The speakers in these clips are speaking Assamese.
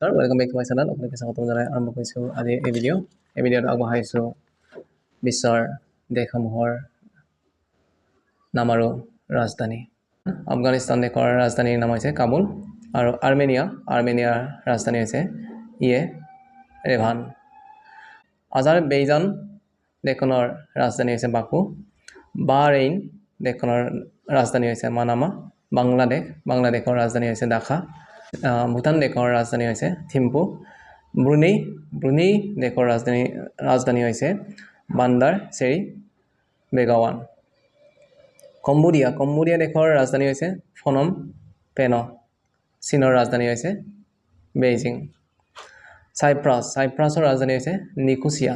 Welcome back to my channel. আপোনালোকে স্বাগতম জনাই আৰম্ভ কৰিছোঁ আজি এই ভিডিঅ'ত আগবঢ়াইছোঁ বিশ্বৰ দেশসমূহৰ নাম আৰু ৰাজধানী। আফগানিস্তান দেশৰ ৰাজধানীৰ নাম হৈছে কাবুল আৰু আৰ্মেনিয়াৰ ৰাজধানী হৈছে ইয়েৰেভান। আজাৰবেইজান দেশখনৰ ৰাজধানী হৈছে বাকু। বাহৰেইন দেশখনৰ ৰাজধানী হৈছে মানামা। বাংলাদেশৰ ৰাজধানী হৈছে ঢাকা। ভূটান দেশৰ ৰাজধানী হৈছে থিম্পু। ব্ৰুনেই দেশৰ ৰাজধানী হৈছে বান্দাৰ চেৰি বেগাৱান। কম্বোডিয়া দেশৰ ৰাজধানী হৈছে ফনম পেন। চীনৰ ৰাজধানী হৈছে বেইজিং। ছাইপ্ৰাছৰ ৰাজধানী হৈছে নিকোছিয়া।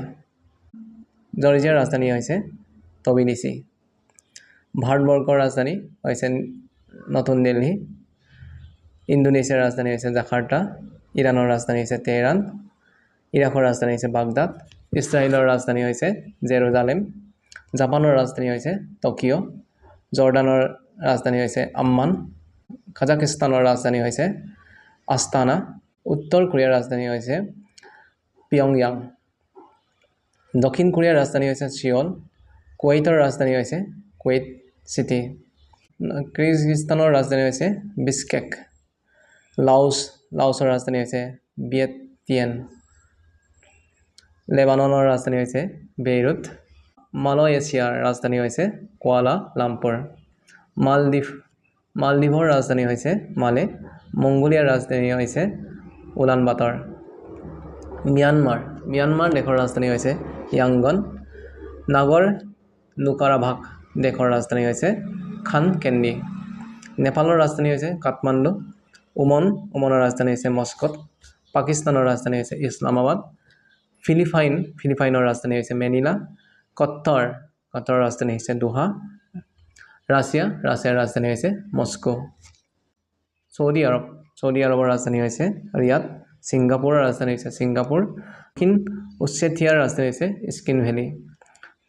জৰ্জিয়াৰ ৰাজধানী হৈছে টবিলিছি। ভাৰতবৰ্ষৰ ৰাজধানী হৈছে নতুন দিল্লী। ইণ্ডোনেছিয়াৰ ৰাজধানী হৈছে জাকাৰ্টা। ইৰাণৰ ৰাজধানী হৈছে তেহৰান। ইৰাকৰ ৰাজধানী হৈছে বাগদাদ। ইজৰাইলৰ ৰাজধানী হৈছে জেৰুজালেম। জাপানৰ ৰাজধানী হৈছে টকিঅ'। জৰ্ডানৰ ৰাজধানী হৈছে আম্মান। কাজাখিস্তানৰ ৰাজধানী হৈছে আস্তানা। উত্তৰ কোৰিয়াৰ ৰাজধানী হৈছে পিয়ংয়াং। দক্ষিণ কোৰিয়াৰ ৰাজধানী হৈছে ছিঅল। কুৱেইটৰ ৰাজধানী হৈছে কুৱেইট চিটি। কিৰ্গিস্তানৰ ৰাজধানী হৈছে বিছকেক। লাওছৰ ৰাজধানী হৈছে ভিয়েটিয়েন। লেবাননৰ ৰাজধানী হৈছে বেইৰুট। মালয়েছিয়াৰ ৰাজধানী হৈছে কুৱালা লামপুৰ। মালদ্বীপৰ ৰাজধানী হৈছে মালে। মংগোলিয়াৰ ৰাজধানী হৈছে উলানবাটৰ। ম্যানমাৰ দেশৰ ৰাজধানী হৈছে য়াংগন। নাগৰ-নোকাৰাবাখ দেশৰ ৰাজধানী হৈছে খানকেন্দি। নেপালৰ ৰাজধানী হৈছে কাঠমাণ্ডু। ওমনৰ ৰাজধানী হৈছে মস্কট। পাকিস্তানৰ ৰাজধানী হৈছে ইছলামাবাদ। ফিলিপাইনৰ ৰাজধানী হৈছে মেনিলা। কাটাৰৰ ৰাজধানী হৈছে দোহা। ৰাছিয়াৰ ৰাজধানী হৈছে মস্কো। চৌদি আৰবৰ ৰাজধানী হৈছে ৰিয়াদ। ছিংগাপুৰৰ ৰাজধানী হৈছে ছিংগাপুৰ। দক্ষিণ ওছেটিয়াৰ ৰাজধানী হৈছে স্কিন ভেলী।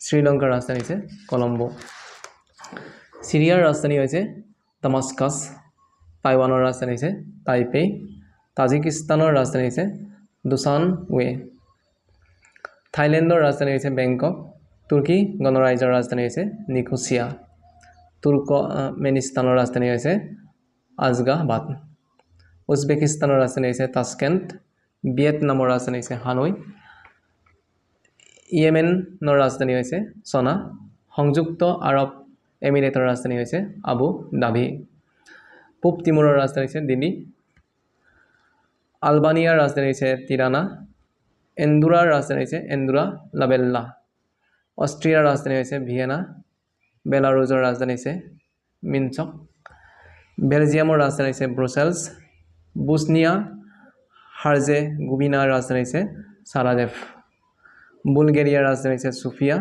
শ্ৰীলংকাৰ ৰাজধানী হৈছে কলম্বো। চিৰিয়াৰ ৰাজধানী হৈছে দামাস্কাছ। টাইৱানৰ ৰাজধানী হৈছে টাইপেই। তাজিকিস্তানৰ ৰাজধানী হৈছে দুচানৱে। থাইলেণ্ডৰ ৰাজধানী হৈছে বেংকক। তুৰ্কী গণৰাজ্যৰ ৰাজধানী হৈছে নিকোছিয়া। তুৰ্কমেনিস্তানৰ ৰাজধানী হৈছে আজগাবাদ। উজবেকিস্তানৰ ৰাজধানী হৈছে তাস্কেণ্ট। ভিয়েটনামৰ ৰাজধানী হৈছে হানৈ। ইয়েমেনৰ ৰাজধানী হৈছে চনা। সংযুক্ত আৰব এমিৰেটৰ ৰাজধানী হৈছে আবু ধাবি। পূব তিমুৰৰ ৰাজধানী হৈছে দিল্লী। আলবানিয়াৰ ৰাজধানী হৈছে তিৰানা। এণ্ডোৰাৰ ৰাজধানী হৈছে এণ্ডোৰা লাবেল্লা। অষ্ট্ৰিয়াৰ ৰাজধানী হৈছে ভিয়েনা। বেলাৰুছৰ ৰাজধানী হৈছে মিনস্ক। বেলজিয়ামৰ ৰাজধানী হৈছে ব্ৰুছেলছ। বস্নিয়া হাৰ্জেগোভিনাৰ ৰাজধানী হৈছে সাৰাজেভ। বুলগেৰিয়াৰ ৰাজধানী হৈছে সোফিয়া।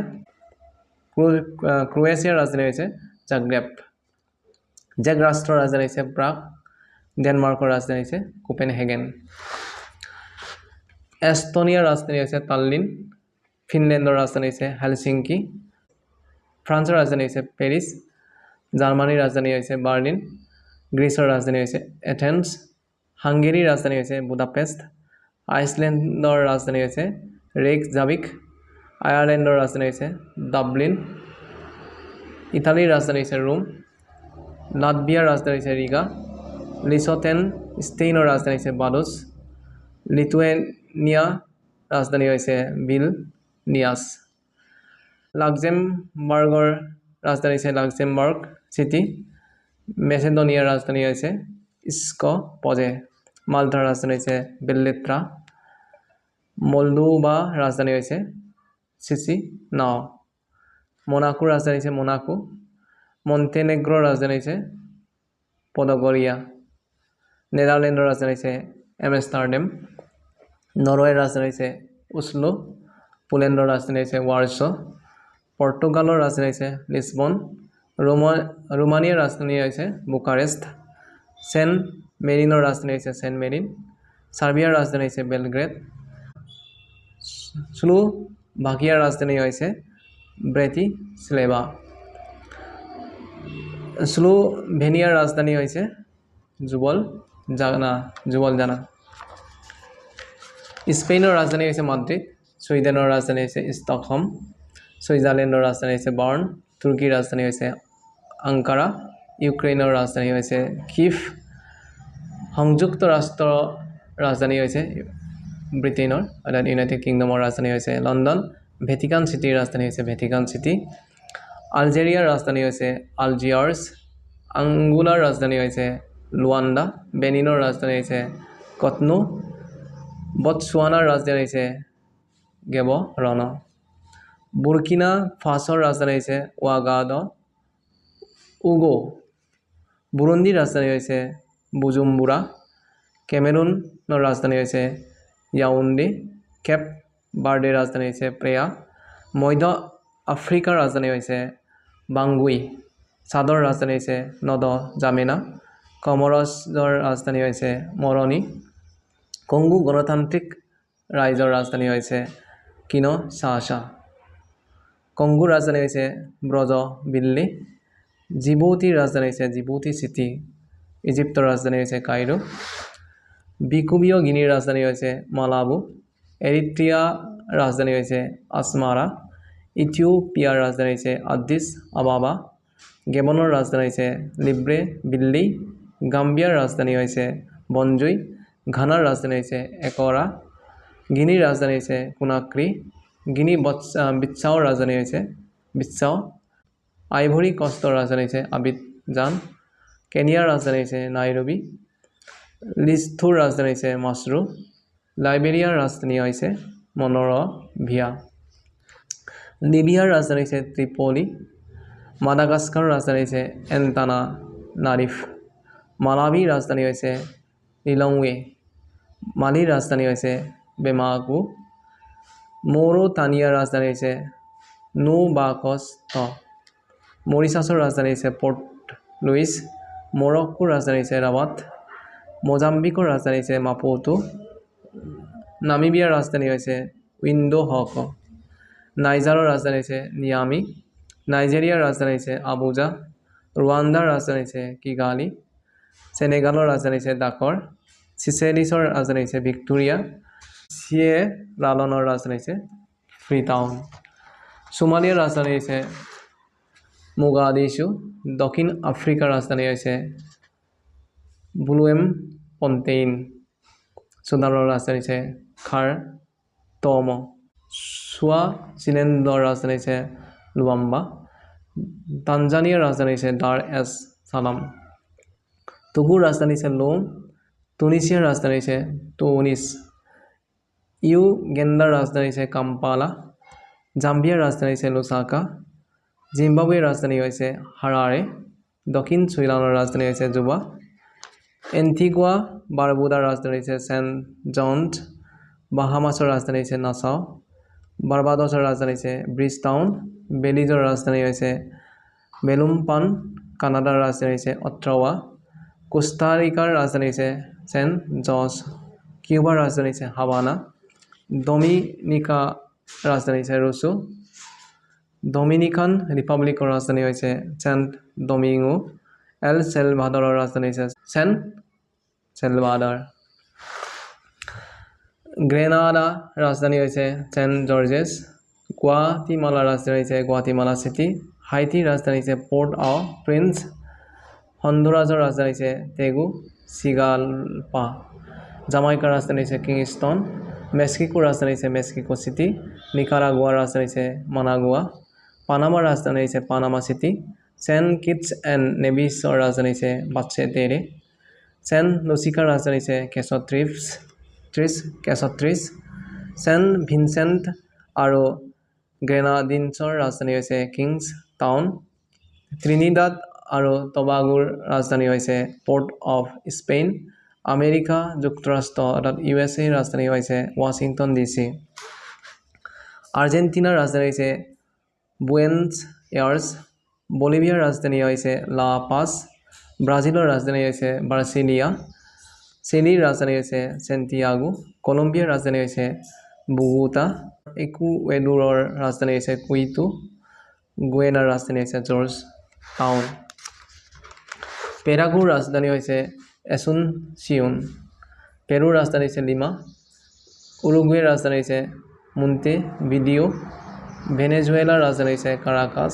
ক্ৰ'ৱেছিয়াৰ ৰাজধানী হৈছে জাগ্ৰেব। জেক ৰাষ্ট্ৰৰ ৰাজধানী হৈছে প্ৰাগ। ডেনমাৰ্কৰ ৰাজধানী হৈছে কোপেনহেগেন। এস্তোনিয়াৰ ৰাজধানী হৈছে তাল্লিন। ফিনলেণ্ডৰ ৰাজধানী হৈছে হেলচিংকি। ফ্ৰান্সৰ ৰাজধানী হৈছে পেৰিছ। জাৰ্মানীৰ ৰাজধানী হৈছে বাৰ্লিন। গ্ৰীচৰ ৰাজধানী হৈছে এথেন্স। হাংগেৰীৰ ৰাজধানী হৈছে বুদাপেষ্ট। আইচলেণ্ডৰ ৰাজধানী হৈছে ৰেইকজাভিক। আয়াৰলেণ্ডৰ ৰাজধানী হৈছে ডাবলিন। ইটালীৰ ৰাজধানী হৈছে ৰোম। লাটভিয়াৰ ৰাজধানী হৈছে ৰিগা। লিচটেইনৰ ৰাজধানী হৈছে বাডোছ। লিটুৱেনিয়াৰ ৰাজধানী হৈছে ভিলনিয়াছ। লাক্সেমবাৰ্গৰ ৰাজধানী হৈছে লাক্সেমবাৰ্গ চিটি। মেচেডনিয়াৰ ৰাজধানী হৈছে স্কপজে। মাল্টাৰ ৰাজধানী হৈছে বেল্লেট্ৰা। মলডোভাৰ ৰাজধানী হৈছে চিচিনাও। মোনাকোৰ ৰাজধানী হৈছে মোনাকো। মণ্টেনেগ্ৰৰ ৰাজধানী হৈছে পডগৰিয়া। নেদাৰলেণ্ডৰ ৰাজধানী হৈছে এমষ্টাৰডাম। নৰৱেৰ ৰাজধানী হৈছে ওছলো। পোলেণ্ডৰ ৰাজধানী হৈছে ৱাৰ্ছ। পৰ্তুগালৰ ৰাজধানী হৈছে লিছবন। ৰোমানিয়াৰ ৰাজধানী হৈছে বুকাৰেষ্ট। ছেন মেৰিনৰ ৰাজধানী হৈছে ছেন মেৰিন। ছাৰ্বিয়াৰ ৰাজধানী হৈছে বেলগ্ৰেড। স্লোভাকিয়াৰ ৰাজধানী হৈছে ব্ৰেটিস্লেভা। স্লোভেনিয়াৰ ৰাজধানী হৈছে জুবলজানা। স্পেইনৰ ৰাজধানী হৈছে মাদ্ৰিদ ছুইডেনৰ ৰাজধানী হৈছে ষ্টকহোম ছুইজাৰলেণ্ডৰ ৰাজধানী হৈছে বাৰ্ণ তুৰ্কীৰ ৰাজধানী হৈছে আংকাৰা ইউক্ৰেইনৰ ৰাজধানী হৈছে কিভ সংযুক্ত ৰাষ্ট্ৰৰ ৰাজধানী হৈছে ব্ৰিটেইনৰ অৰ্থাৎ ইউনাইটেড কিংডমৰ ৰাজধানী হৈছে লণ্ডন ভেটিকান চিটিৰ ৰাজধানী হৈছে ভেটিকান চিটি আলজেৰিয়াৰ ৰাজধানী হৈছে আলজিয়াৰ্ছ আংগোলাৰ ৰাজধানী হৈছে লুৱাণ্ডা বেনিনৰ ৰাজধানী হৈছে কটনু বটছৱানাৰ ৰাজধানী হৈছে গেবৰন বুৰ্কিনা ফাছৰ ৰাজধানী হৈছে উগো বুৰুন্দিৰ ৰাজধানী হৈছে বুজুম্বুৰা কেমেৰুনৰ ৰাজধানী হৈছে ইয়াউণ্ডে কেপ বাৰ্ডেৰ ৰাজধানী হৈছে প্ৰেয়া মধ্য আফ্ৰিকাৰ ৰাজধানী হৈছে বাংগুই চাদৰ ৰাজধানী হৈছে নদ জামেনা কমৰছৰ ৰাজধানী হৈছে মৰণি কংগো গণতান্ত্ৰিক ৰাজ্যৰ ৰাজধানী হৈছে কিনশাসা কংগোৰ ৰাজধানী হৈছে ব্ৰজবিল্লি জিবুতিৰ ৰাজধানী হৈছে জিবুতি চিটি ইজিপ্তৰ ৰাজধানী হৈছে কাইৰো বিকুবীয় গিনিৰ ৰাজধানী হৈছে মালাবু এৰিট্ৰিয়া ৰাজধানী হৈছে আসমাৰা ইথিওপিয়াৰ ৰাজধানী হৈছে আদিছ আবাবা গেবনৰ ৰাজধানী হৈছে লিব্ৰে বিল্লি গাম্বিয়াৰ ৰাজধানী হৈছে বনজুই ঘানাৰ ৰাজধানী হৈছে একৰা গিনিৰ ৰাজধানী হৈছে কোনাক্ৰী গিনি বিচ্ছাওৰ ৰাজধানী হৈছে বিচ্ছাও আইভৰি কষ্টৰ ৰাজধানী হৈছে আবিদজান কেনিয়াৰ ৰাজধানী হৈছে নাইৰোবি লিস্থুৰ ৰাজধানী হৈছে মাছৰু লাইবেৰিয়াৰ ৰাজধানী হৈছে মনৰভিয়া লিবিয়াৰ ৰাজধানী হৈছে ত্ৰিপলি মাদাগাস্কাৰৰ ৰাজধানী হৈছে এণ্টানা নাৰিফ মালাৱিৰ ৰাজধানী হৈছে লিলংৱে মালিৰ ৰাজধানী হৈছে বেমাকু মৌৰিটানিয়াৰ ৰাজধানী হৈছে নুবাকষ্ট মৰিচাছৰ ৰাজধানী হৈছে পৰ্ট লুইচ মৰক্কোৰ ৰাজধানী হৈছে ৰাবাট মোজাম্বিকৰ ৰাজধানী হৈছে মাপুটো নামিবিয়াৰ ৰাজধানী হৈছে উইণ্ডহক নাইজাৰৰ ৰাজধানী হৈছে নিয়ামি নাইজেৰিয়াৰ ৰাজধানী হৈছে আবুজা ৰুৱাণ্ডাৰ ৰাজধানী হৈছে কিগালি সেনেগালৰ ৰাজধানী হৈছে ডাকৰ চিচেলিছৰ ৰাজধানী হৈছে ভিক্টোৰিয়া চিয়েৰালনৰ ৰাজধানী হৈছে ফ্ৰীটাউন সোমালিয়াৰ ৰাজধানী হৈছে মোগাদিছু দক্ষিণ আফ্ৰিকাৰ ৰাজধানী হৈছে ব্লুমফন্টেইন চুডানৰ ৰাজধানী হৈছে খাৰ্টম চুৱাজিলেণ্ডৰ ৰাজধানী হৈছে লুৱাম্বা তানজানিয়াৰ ৰাজধানী হৈছে দাৰ এছ সালাম টুগুৰ ৰাজধানী হৈছে লোম টুনিছিয়াৰ ৰাজধানী হৈছে টুনিছ ইউগেণ্ডাৰ ৰাজধানী হৈছে কাম্পালা জাম্বিয়াৰ ৰাজধানী হৈছে লুচাকা জিম্বাবুৱেৰ ৰাজধানী হৈছে হাৰাৰে দক্ষিণ ছুইডানৰ ৰাজধানী হৈছে জুবা এণ্টিগুৱা বাৰবুদাৰ ৰাজধানী হৈছে চেণ্ট জন্স বাহামাছৰ ৰাজধানী হৈছে নাছাও বাৰ্বাডছৰ ৰাজধানী হৈছে ব্ৰিজটাউন বেলিজৰ ৰাজধানী হৈছে বেলুমপান কানাডাৰ ৰাজধানী হৈছে অট্ৰাৱা কোষ্টাৰিকাৰ ৰাজধানী হৈছে চেণ্ট জৰ্জ কিউবাৰ ৰাজধানী হৈছে হাৱানা ডমিনিকা ৰাজধানী হৈছে ৰুচু ডমিনিকান ৰিপাব্লিকৰ ৰাজধানী হৈছে চেণ্ট ডমিঙো এল চেলভাডৰৰ ৰাজধানী হৈছে চেণ্ট চেলভাডৰ গ্ৰেনাডা ৰাজধানী হৈছে চেণ্ট জৰ্জেছ গুৱাটিমালাৰ ৰাজধানী হৈছে গুৱাটিমালা চিটি হাইটিৰ ৰাজধানী হৈছে পৰ্ট অ প্ৰিন্স হণ্ডুৰাছৰ ৰাজধানী হৈছে টেগু চিগালপা জামাইকাৰ ৰাজধানী হৈছে কিংষ্টন মেক্সিকোৰ ৰাজধানী হৈছে মেক্সিকো চিটি নিকাৰাগুৱাৰ ৰাজধানী হৈছে মানাগুৱা পানামাৰ ৰাজধানী হৈছে Panama City Saint Kitts and নেভিছৰ ৰাজধানী হৈছে বাচ্চেটেৰে চেণ্ট লুচিকাৰ ৰাজধানী হৈছে কেছট্ৰিছ চেণ্ট ভিনচেণ্ট আৰু গ্ৰেনাডিনছৰ ৰাজধানী হৈছে কিংছ টাউন ত্ৰিনিদাদ আৰু টবাগোৰ ৰাজধানী হৈছে পৰ্ট অফ স্পেইন আমেৰিকা যুক্তৰাষ্ট্ৰ অৰ্থাৎ USA ৰাজধানী হৈছে ৱাশ্বিংটন DC আৰ্জেণ্টিনাৰ ৰাজধানী হৈছে বুয়েনছ এয়াৰ্ছ বলিভিয়াৰ ৰাজধানী হৈছে লা পাছ ব্ৰাজিলৰ ৰাজধানী হৈছে ব্ৰাচিলিয়া চিলিৰ ৰাজধানী হৈছে চেণ্টিয়াগো কলম্বিয়াৰ ৰাজধানী হৈছে বুগোটা ইকুৱেডৰৰ ৰাজধানী হৈছে কুইটো গুয়েনাৰ ৰাজধানী হৈছে জৰ্জ টাউন পেৰাগুৰ ৰাজধানী হৈছে এছুনচিয়ন পেৰুৰ ৰাজধানী হৈছে লিমা উৰুগুৱেৰ ৰাজধানী হৈছে মণ্টেভিডিও। ভেনেজুৱেলাৰ ৰাজধানী হৈছে কাৰাকাছ।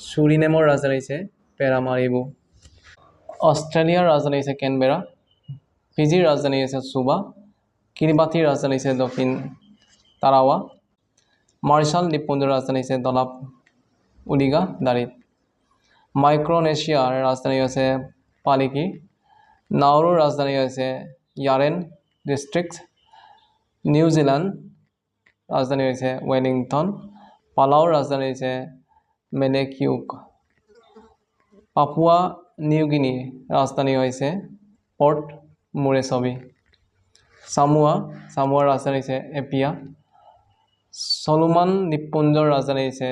চুৰিনেমৰ ৰাজধানী হৈছে পেৰামাৰিবো। অষ্ট্ৰেলিয়াৰ ৰাজধানী হৈছে কেনবেৰা। ফিজিৰ ৰাজধানী হৈছে চুবা। কিৰিবাটিৰ ৰাজধানী হৈছে দক্ষিণ তাৰাৱা। মাৰ্শ্বাল দ্বীপপুঞ্জৰ ৰাজধানী হৈছে দলাপ উডিগা দাৰিত। মাইক্ৰনেছিয়াৰ ৰাজধানী হৈছে পালিকি। নাউৰুৰ ৰাজধানী হৈছে য়াৰেন ডিষ্ট্ৰিক্ট। নিউজিলেণ্ড ৰাজধানী হৈছে ৱেলিংটন। পালাউৰ ৰাজধানী হৈছে মেলেকিউক। পাপুৱা নিউগিনিৰ ৰাজধানী হৈছে পৰ্ট মোৰেছবি। চামোৱাৰ ৰাজধানী হৈছে এপিয়া। চলোমান দ্বীপপুঞ্জৰ ৰাজধানী হৈছে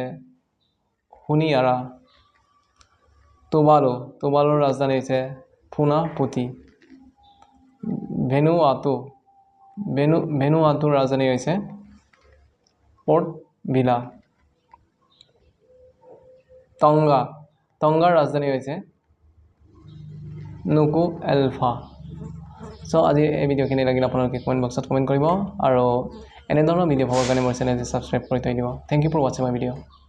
হোনিয়াৰা। টুভালুৰ ৰাজধানী হৈছে ফুনাফুটি। ভেনুৱাটুৰ ৰাজধানী হৈছে পৰ্ট ভিলা। টংগাৰ ৰাজধানী হৈছে নুকু এলফা। আজি এই ভিডিঅ'খিনি লাগিলে আপোনালোকে কমেণ্ট বক্সত কমেণ্ট কৰিব আৰু এনেধৰণৰ ভিডিঅ' পাবৰ কাৰণে মোৰ চেনেলটো ছাবস্ক্ৰাইব কৰি থৈ দিব। থেংক ইউ ফৰ ৱাচিং মাই ভিডিঅ'।